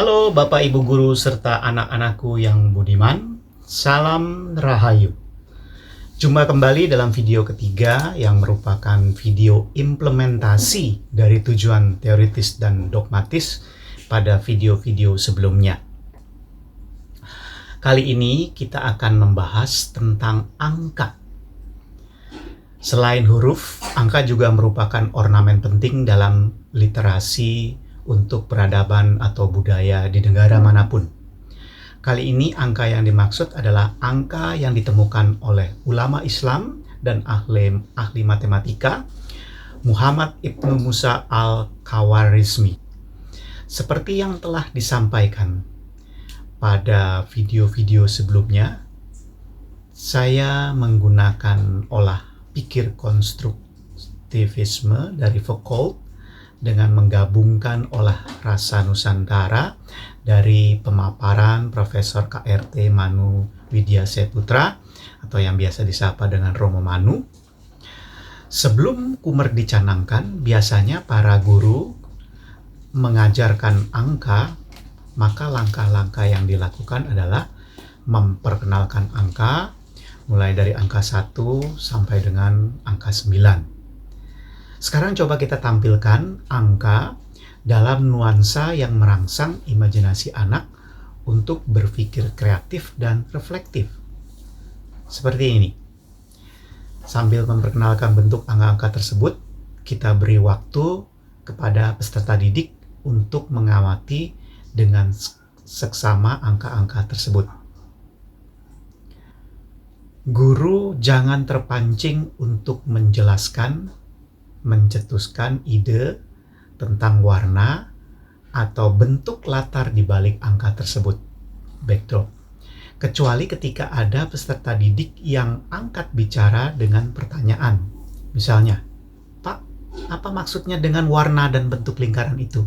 Halo Bapak Ibu Guru serta anak-anakku yang budiman, salam Rahayu. Jumpa kembali dalam video ketiga yang merupakan video implementasi dari tujuan teoritis dan dogmatis pada video-video sebelumnya. Kali ini kita akan membahas tentang angka. Selain huruf, angka juga merupakan ornamen penting dalam literasi untuk peradaban atau budaya di negara manapun. Kali ini angka yang dimaksud adalah angka yang ditemukan oleh ulama Islam dan ahli matematika Muhammad Ibnu Musa al-Khawarizmi. Seperti yang telah disampaikan pada video-video sebelumnya, saya menggunakan olah pikir konstruktivisme dari Foucault dengan menggabungkan olah rasa Nusantara dari pemaparan Profesor KRT Manu Widya Seputra atau yang biasa disapa dengan Romo Manu. Sebelum Kumer dicanangkan, biasanya para guru mengajarkan angka, maka langkah-langkah yang dilakukan adalah memperkenalkan angka, mulai dari angka 1 sampai dengan angka 9. Sekarang coba kita tampilkan angka dalam nuansa yang merangsang imajinasi anak untuk berpikir kreatif dan reflektif. Seperti ini. Sambil memperkenalkan bentuk angka-angka tersebut, kita beri waktu kepada peserta didik untuk mengamati dengan seksama angka-angka tersebut. Guru jangan terpancing untuk mencetuskan ide tentang warna atau bentuk latar di balik angka tersebut, backdrop. Kecuali ketika ada peserta didik yang angkat bicara dengan pertanyaan. Misalnya, Pak, apa maksudnya dengan warna dan bentuk lingkaran itu?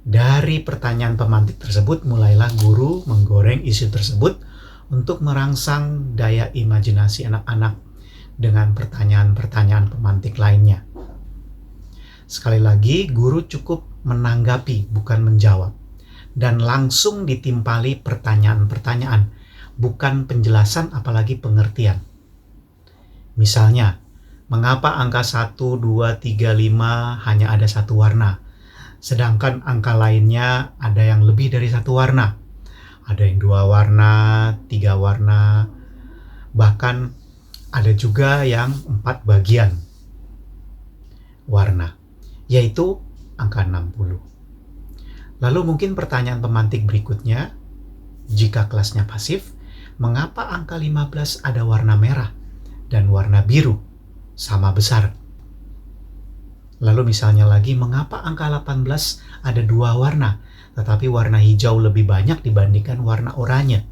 Dari pertanyaan pemantik tersebut, mulailah guru menggoreng isu tersebut untuk merangsang daya imajinasi anak-anak dengan pertanyaan-pertanyaan pemantik lainnya. Sekali lagi, guru cukup menanggapi, bukan menjawab. Dan langsung ditimpali pertanyaan-pertanyaan, bukan penjelasan apalagi pengertian. Misalnya, mengapa angka 1, 2, 3, 5 hanya ada satu warna, sedangkan angka lainnya ada yang lebih dari satu warna. Ada yang 2 warna, 3 warna, bahkan ada juga yang 4 bagian warna, yaitu angka 60. Lalu mungkin pertanyaan pemantik berikutnya, jika kelasnya pasif, mengapa angka 15 ada warna merah dan warna biru sama besar? Lalu misalnya lagi, mengapa angka 18 ada 2 warna, tetapi warna hijau lebih banyak dibandingkan warna oranye?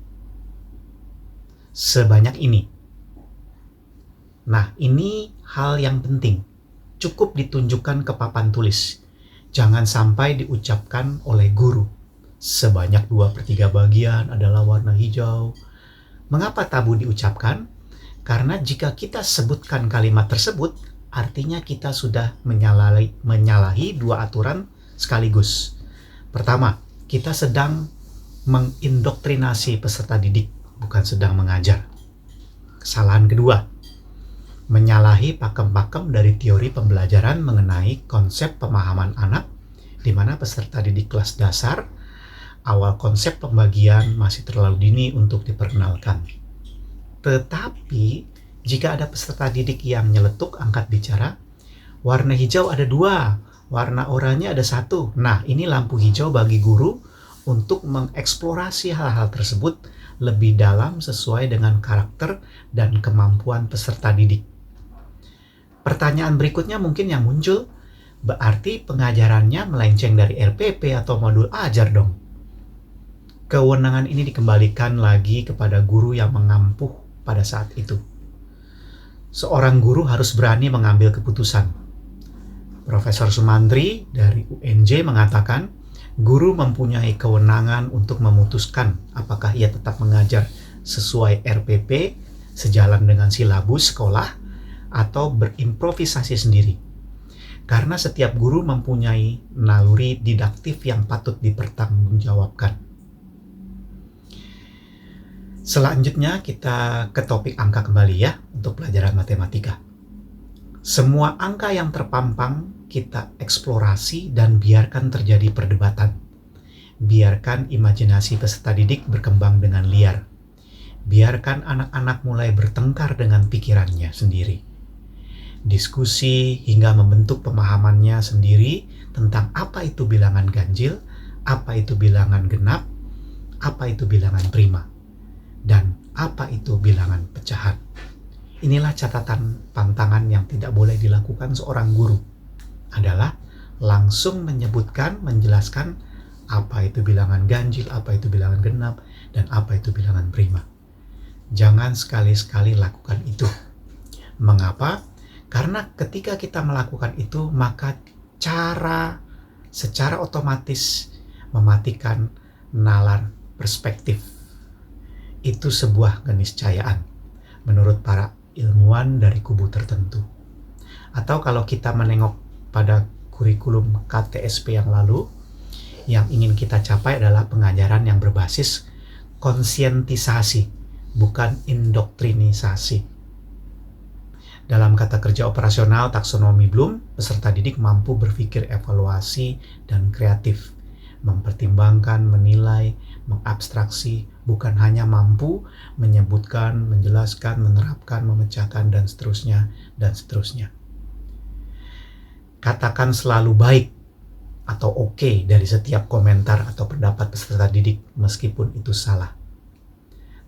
Sebanyak ini. Nah, ini hal yang penting. Cukup ditunjukkan ke papan tulis. Jangan sampai diucapkan oleh guru. Sebanyak 2/3 bagian adalah warna hijau. Mengapa tabu diucapkan? Karena jika kita sebutkan kalimat tersebut, artinya kita sudah menyalahi 2 aturan sekaligus. Pertama, kita sedang mengindoktrinasi peserta didik, bukan sedang mengajar. Kesalahan kedua, menyalahi pakem-pakem dari teori pembelajaran mengenai konsep pemahaman anak, di mana peserta didik kelas dasar, awal konsep pembagian masih terlalu dini untuk diperkenalkan. Tetapi, jika ada peserta didik yang nyeletuk angkat bicara, warna hijau ada 2, warna oranye ada 1. Nah, ini lampu hijau bagi guru untuk mengeksplorasi hal-hal tersebut lebih dalam sesuai dengan karakter dan kemampuan peserta didik. Pertanyaan berikutnya mungkin yang muncul, berarti pengajarannya melenceng dari RPP atau modul ajar dong. Kewenangan ini dikembalikan lagi kepada guru yang mengampuh pada saat itu. Seorang guru harus berani mengambil keputusan. Profesor Sumantri dari UNJ mengatakan, guru mempunyai kewenangan untuk memutuskan apakah ia tetap mengajar sesuai RPP, sejalan dengan silabus sekolah, atau berimprovisasi sendiri. Karena setiap guru mempunyai naluri didaktif yang patut dipertanggungjawabkan. Selanjutnya kita ke topik angka kembali ya, untuk pelajaran matematika. Semua angka yang terpampang kita eksplorasi dan biarkan terjadi perdebatan. Biarkan imajinasi peserta didik berkembang dengan liar. Biarkan anak-anak mulai bertengkar dengan pikirannya sendiri. Diskusi hingga membentuk pemahamannya sendiri tentang apa itu bilangan ganjil, apa itu bilangan genap, apa itu bilangan prima, dan apa itu bilangan pecahan. Inilah catatan pantangan yang tidak boleh dilakukan seorang guru, adalah langsung menyebutkan, menjelaskan apa itu bilangan ganjil, apa itu bilangan genap, dan apa itu bilangan prima. Jangan sekali-sekali lakukan itu. Mengapa? Karena ketika kita melakukan itu, maka secara otomatis mematikan nalar perspektif. Itu sebuah keniscayaan menurut para ilmuwan dari kubu tertentu. Atau kalau kita menengok pada kurikulum KTSP yang lalu, yang ingin kita capai adalah pengajaran yang berbasis konsientisasi, bukan indoktrinisasi. Dalam kata kerja operasional taksonomi Bloom, peserta didik mampu berpikir evaluasi dan kreatif, mempertimbangkan, menilai, mengabstraksi, bukan hanya mampu menyebutkan, menjelaskan, menerapkan, memecahkan, dan seterusnya, dan seterusnya. Katakan selalu baik atau oke dari setiap komentar atau pendapat peserta didik, meskipun itu salah.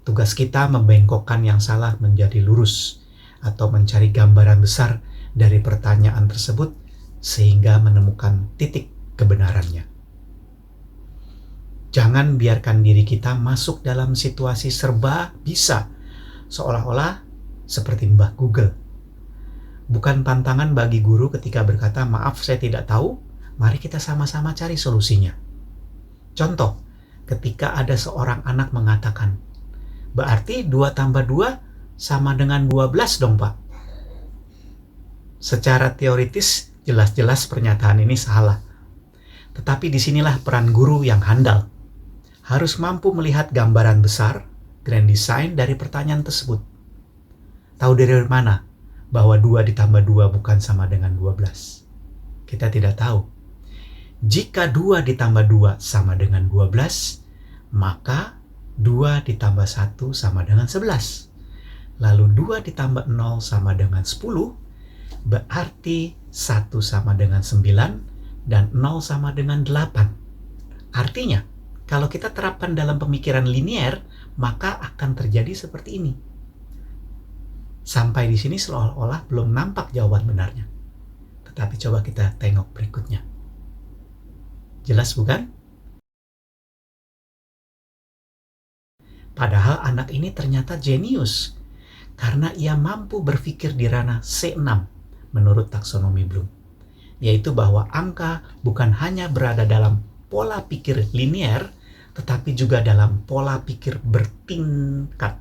Tugas kita membengkokkan yang salah menjadi lurus, atau mencari gambaran besar dari pertanyaan tersebut sehingga menemukan titik kebenarannya. Jangan biarkan diri kita masuk dalam situasi serba bisa, seolah-olah seperti Mbah Google. Bukan pantangan bagi guru ketika berkata, maaf saya tidak tahu, mari kita sama-sama cari solusinya. Contoh, ketika ada seorang anak mengatakan, berarti 2 tambah 2 sama dengan 12 dong Pak. Secara teoritis jelas-jelas pernyataan ini salah. Tetapi disinilah peran guru yang handal. Harus mampu melihat gambaran besar, grand design dari pertanyaan tersebut. Tahu dari mana bahwa 2 ditambah 2 bukan sama dengan 12? Kita tidak tahu. Jika 2 ditambah 2 sama dengan 12, maka 2 ditambah 1 sama dengan 11. Lalu 2 ditambah 0 sama dengan 10, berarti 1 sama dengan 9, dan 0 sama dengan 8. Artinya, kalau kita terapkan dalam pemikiran linier, maka akan terjadi seperti ini. Sampai di sini seolah-olah belum nampak jawaban benarnya. Tetapi coba kita tengok berikutnya. Jelas bukan? Padahal anak ini ternyata jenius, karena ia mampu berpikir di ranah C6 menurut taksonomi Bloom, yaitu bahwa angka bukan hanya berada dalam pola pikir linier, tetapi juga dalam pola pikir bertingkat,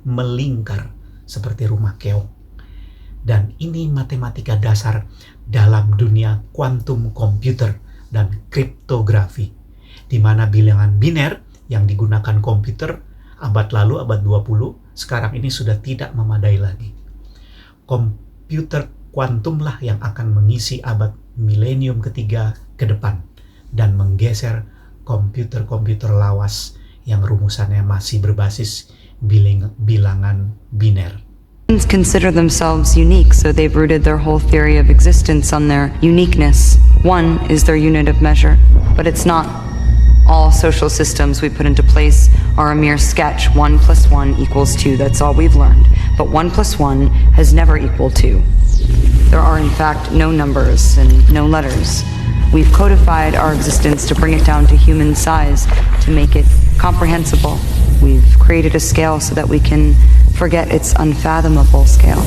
melingkar, seperti rumah keong. Dan ini matematika dasar dalam dunia kuantum komputer dan kriptografi, di mana bilangan biner yang digunakan komputer abad lalu, abad 20, sekarang ini sudah tidak memadai lagi. Komputer kuantumlah yang akan mengisi abad milenium ketiga ke depan dan menggeser komputer-komputer lawas yang rumusannya masih berbasis bilangan biner. Consider themselves unique, so they've rooted their whole theory of existence on their uniqueness. 1 is their unit of measure, but it's not. All social systems we put into place are a mere sketch. 1 plus 1 equals 2. That's all we've learned. But 1 plus 1 has never equaled 2. There are in fact no numbers and no letters. We've codified our existence to bring it down to human size, to make it comprehensible. We've created a scale so that we can forget its unfathomable scale.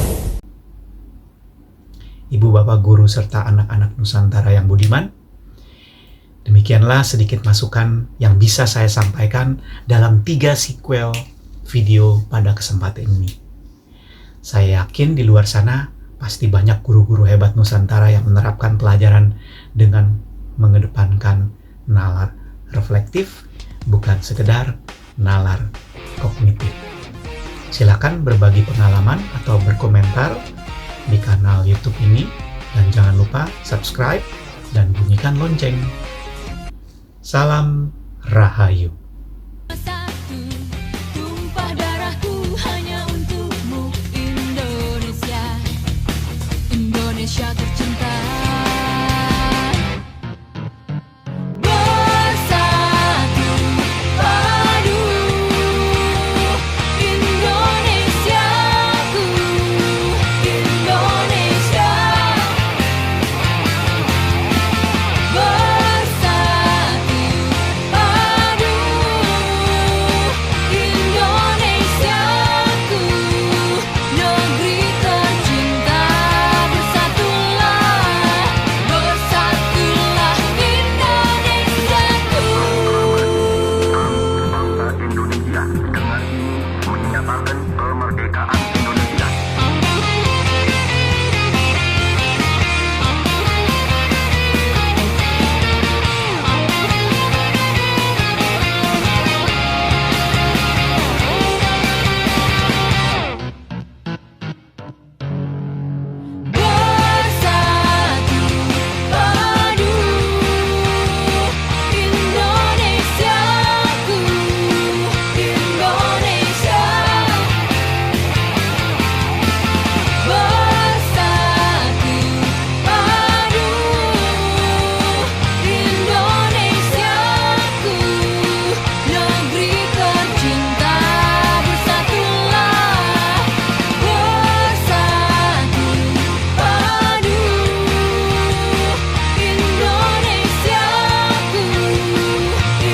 Ibu, Bapak, Guru, serta anak-anak Nusantara yang budiman, demikianlah sedikit masukan yang bisa saya sampaikan dalam 3 sequel video pada kesempatan ini. Saya yakin di luar sana pasti banyak guru-guru hebat Nusantara yang menerapkan pelajaran dengan mengedepankan nalar reflektif, bukan sekedar nalar kognitif. Silakan berbagi pengalaman atau berkomentar di kanal YouTube ini, dan jangan lupa subscribe dan bunyikan lonceng. Salam Rahayu. Satu, tumpah darahku hanya untukmu, Indonesia, Indonesia tercinta. Bersatu padu, Indonesiaku, Indonesia. Bersatu padu, Indonesiaku, negeri tercinta. Bersatulah, bersatulah Indonesiaku. Bangsa Indonesia dengan ini menyatakan kemerdekaan Indonesia. Bersatu padu, Indonesiaku, Indonesia. Bersatu padu, Indonesiaku, negeri tercinta. Bersatulah, bersatu padu, Indonesiaku,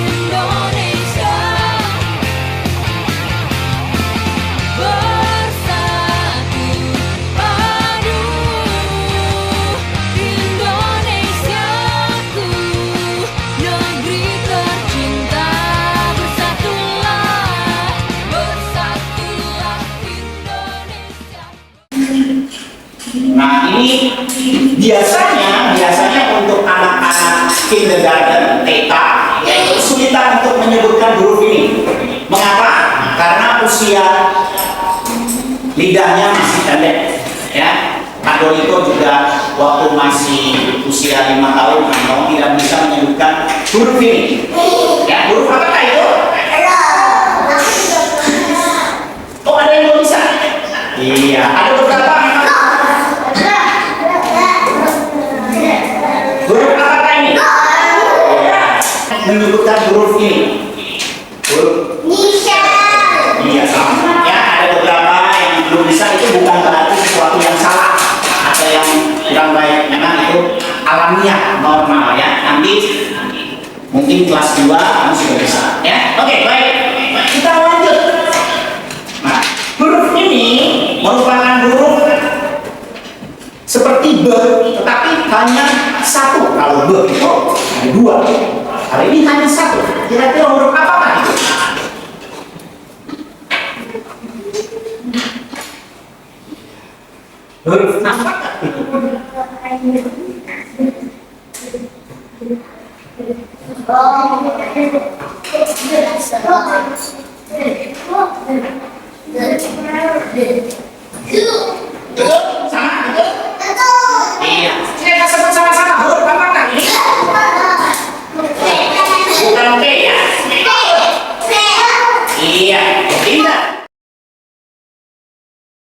Indonesia. Bersatu padu, Indonesiaku, negeri tercinta. Bersatulah, bersatulah Indonesia. Nah, ini biasanya untuk anak-anak kindergarten TK yaitu kesulitan untuk menyebutkan huruf ini. Mengapa? Karena usia lidahnya masih pendek, ya. Kak Dolito juga waktu masih usia 5 tahun, kamu tidak bisa menyebutkan huruf ini. Ya, huruf apakah itu? Oh, ada yang belum bisa? Iya, ada beberapa memang. Huruf apakah ini? Iya. Menyebutkan huruf ini. Huruf. Iya, sama. Ya, ada beberapa yang belum bisa, itu bukan berarti sesuatu yang salah atau yang kurang baik. Memang itu alamiah, normal ya. Nanti mungkin kelas 2 kamu sudah bisa. Ya, oke, baik. Kita lanjut. Nah, huruf ini merupakan huruf seperti B, tetapi hanya satu. Kalau B itu ada 2. Kalau ini hanya satu. Kira-kira huruf apakah itu? Huruf apakah itu?